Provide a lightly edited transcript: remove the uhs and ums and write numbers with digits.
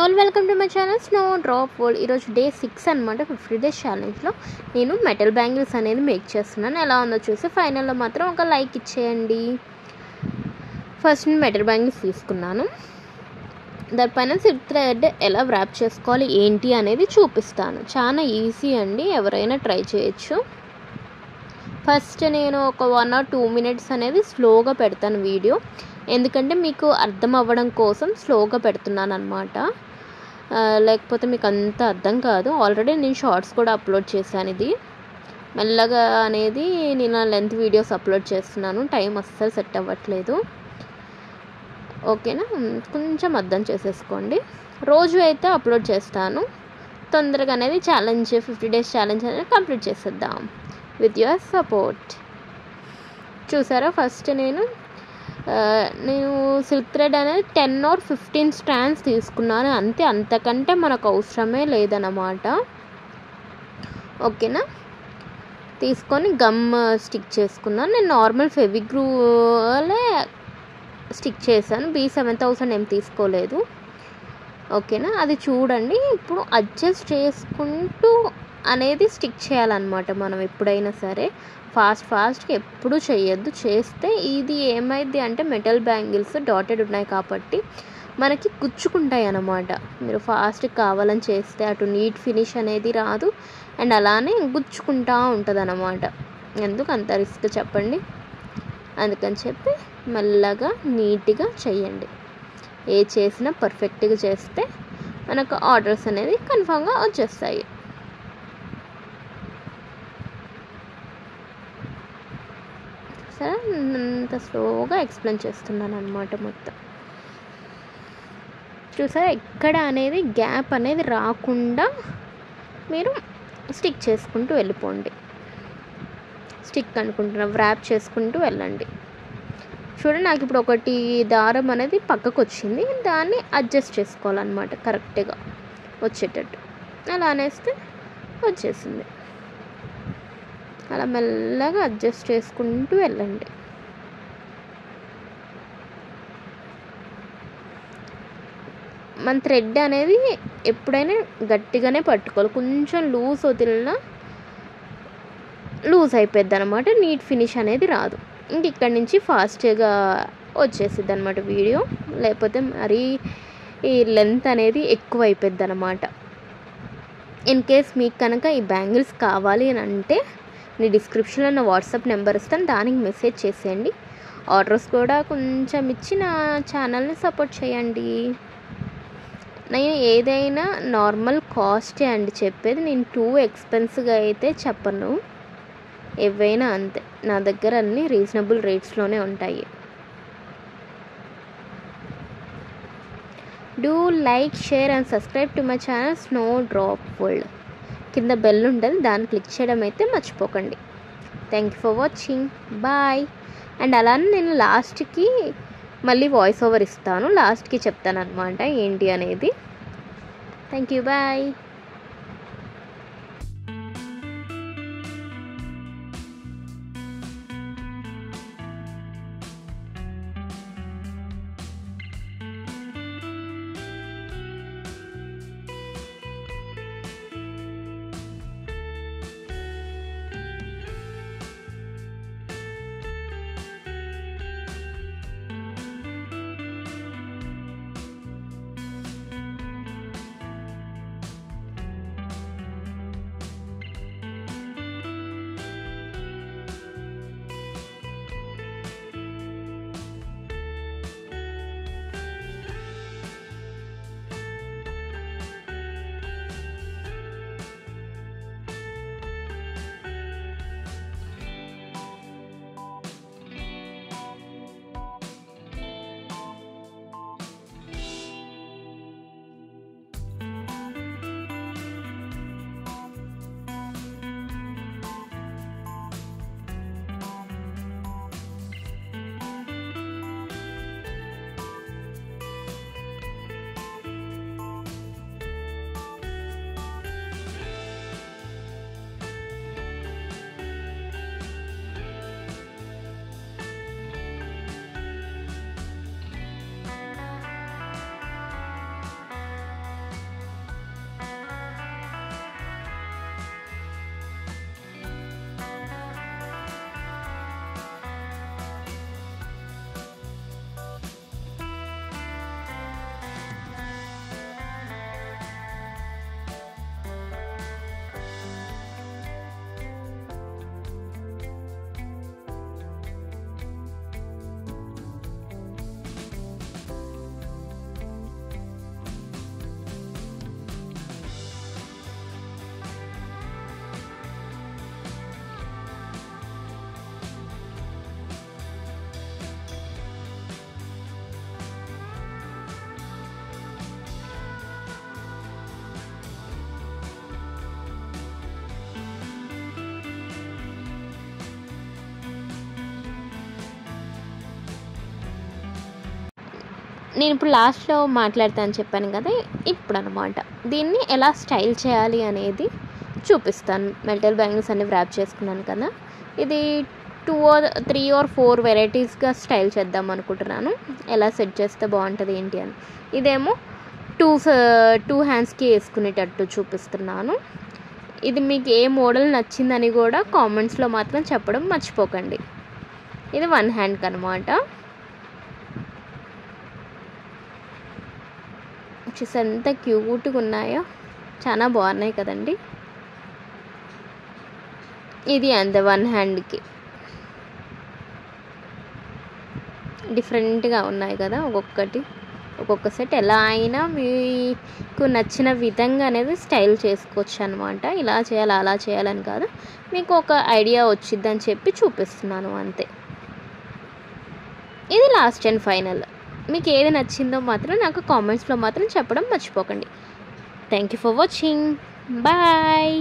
All welcome to my channel Snowdrop world. ఈరోజు day 6 అనమాట. 50 days ఛాలెంజ్లో నేను metal bangles అనేది మేక్ చేస్తున్నాను. ఎలా ఉందో చూసి ఫైనల్లో మాత్రం ఒక లైక్ ఇచ్చేయండి. ఫస్ట్ నేను మెటల్ బ్యాంగిల్స్ తీసుకున్నాను. దానిపైన సిల్క్ థ్రెడ్ ఎలా వ్రాప్ చేసుకోవాలి ఏంటి అనేది చూపిస్తాను. చాలా ఈజీ అండి, ఎవరైనా ట్రై చేయొచ్చు. ఫస్ట్ నేను ఒక 1 or 2 minutes అనేది స్లోగా పెడతాను వీడియో, ఎందుకంటే మీకు అర్థం అవ్వడం కోసం స్లోగా పెడుతున్నాను అనమాట. లేకపోతే మీకు అంత అర్థం కాదు. ఆల్రెడీ నేను షార్ట్స్ కూడా అప్లోడ్ చేశాను. ఇది మెల్లగా అనేది నేను లెంత్ వీడియోస్ అప్లోడ్ చేస్తున్నాను. టైం అస్సలు సెట్ అవ్వట్లేదు. ఓకేనా, కొంచెం అర్థం చేసేసుకోండి. రోజు అయితే అప్లోడ్ చేస్తాను. తొందరగా అనేది ఛాలెంజ్ 50 days ఛాలెంజ్ అనేది కంప్లీట్ చేసేద్దాం విత్ యువర్ సపోర్ట్. చూసారా, ఫస్ట్ నేను సిల్క్ థ్రెడ్ అనేది 10 or 15 strands తీసుకున్నాను అంతే. అంతకంటే మనకు అవసరమే లేదన్నమాట. ఓకేనా, తీసుకొని గమ్ స్టిక్ చేసుకున్నాను. నేను నార్మల్ ఫెవిగ్లూలే స్టిక్ చేశాను. B7000 ఏం తీసుకోలేదు. ఓకేనా, అది చూడండి. ఇప్పుడు అడ్జస్ట్ చేసుకుంటూ అనేది స్టిక్ చేయాలన్నమాట. మనం ఎప్పుడైనా సరే ఫాస్ట్గా ఎప్పుడు చేయొద్దు. చేస్తే ఇది ఏమైంది అంటే మెటల్ బ్యాంగిల్స్ డాటెడ్ ఉన్నాయి కాబట్టి మనకి గుచ్చుకుంటాయి అన్నమాట. మీరు ఫాస్ట్ కావాలని చేస్తే అటు నీట్ ఫినిష్ అనేది రాదు, అండ్ అలానే గుచ్చుకుంటా ఉంటుంది అన్నమాట. ఎందుకు అంత రిస్క్ చెప్పండి? అందుకని చెప్పి మెల్లగా నీట్గా చేయండి. ఏ చేసినా పర్ఫెక్ట్గా చేస్తే మనకు ఆర్డర్స్ అనేది కన్ఫామ్గా వచ్చేస్తాయి. సరే, అంత స్లోగా ఎక్స్ప్లెయిన్ చేస్తున్నాను అనమాట. మొత్తం చూసారా, ఎక్కడ అనేది గ్యాప్ అనేది రాకుండా మీరు స్టిక్ చేసుకుంటూ వెళ్ళిపోండి. స్టిక్ అనుకుంటున్నా వ్రాప్ చేసుకుంటూ వెళ్ళండి. చూడండి, నాకు ఇప్పుడు ఒకటి దారం అనేది పక్కకు వచ్చింది. దాన్ని అడ్జస్ట్ చేసుకోవాలన్నమాట కరెక్ట్గా వచ్చేటట్టు. అలా అనేస్తే వచ్చేసింది. అలా మెల్లగా అడ్జస్ట్ చేసుకుంటూ వెళ్ళండి. మన థ్రెడ్ అనేది ఎప్పుడైనా గట్టిగానే పట్టుకోవాలి. కొంచెం లూజ్ వదిలినా లూజ్ అయిపోద్ది అనమాట. నీట్ ఫినిష్ అనేది రాదు. ఇంక ఇక్కడి నుంచి ఫాస్ట్గా వచ్చేసిద్ది అనమాట వీడియో. లేకపోతే మరీ ఈ లెంత్ అనేది ఎక్కువ అయిపోద్ది అనమాట. ఇన్ కేస్ మీకు కనుక ఈ బ్యాంగిల్స్ కావాలి అని అంటే నేను డిస్క్రిప్షన్లో నా వాట్సాప్ నెంబర్ ఇస్తాను, దానికి మెసేజ్ చేసేయండి. ఆర్డర్స్ కూడా కొంచెం ఇచ్చి నా ఛానల్ని సపోర్ట్ చేయండి. నేను ఏదైనా నార్మల్ కాస్టే అండి చెప్పేది. నేను టూ ఎక్స్పెన్సివ్గా అయితే చెప్పను. ఏవైనా అంతే, నా దగ్గర అన్నీ రీజనబుల్ రేట్స్లోనే ఉంటాయి. Do like, share and subscribe to my channel Snowdrop World. కింద బెల్ ఉంటుంది, దాన్ని క్లిక్ చేయడం అయితే మర్చిపోకండి. Thank you for watching, bye. And అలానే నేను లాస్ట్కి మళ్ళీ వాయిస్ ఓవర్ ఇస్తాను, లాస్ట్కి చెప్తాను అనమాట ఏంటి అనేది. Thank you, bye. నేను ఇప్పుడు లాస్ట్లో మాట్లాడతాను చెప్పాను కదా, ఇప్పుడు అనమాట దీన్ని ఎలా స్టైల్ చేయాలి అనేది చూపిస్తాను. మెటల్ బ్యాంగిల్స్ అన్ని ర్యాప్ చేసుకున్నాను కదా, ఇది 2 or 3 or 4 వెరైటీస్గా స్టైల్ చేద్దాం అనుకుంటున్నాను. ఎలా సెట్ చేస్తే బాగుంటుంది ఏంటి అని. ఇదేమో 2 హ్యాండ్స్కి వేసుకునేటట్టు చూపిస్తున్నాను. ఇది మీకు ఏ మోడల్ నచ్చిందని కూడా కామెంట్స్లో మాత్రం చెప్పడం మర్చిపోకండి. ఇది 1 హ్యాండ్కి అనమాట. వచ్చేసి ఎంత క్యూట్గా ఉన్నాయో, చాలా బాగున్నాయి కదండి. ఇది అంతే 1 హ్యాండ్కి డిఫరెంట్గా ఉన్నాయి కదా, ఒక్కొక్క సెట్ ఎలా అయినా మీకు నచ్చిన విధంగా అనేది స్టైల్ చేసుకోవచ్చు అనమాట. ఇలా చేయాలి అలా చేయాలని కాదు, మీకు ఒక ఐడియా వచ్చిద్దని చెప్పి చూపిస్తున్నాను అంతే. ఇది లాస్ట్ అండ్ ఫైనల్. మీకు ఏది నచ్చిందో మాత్రం నాకు కామెంట్స్లో మాత్రం చెప్పడం మర్చిపోకండి. Thank you for watching. Bye.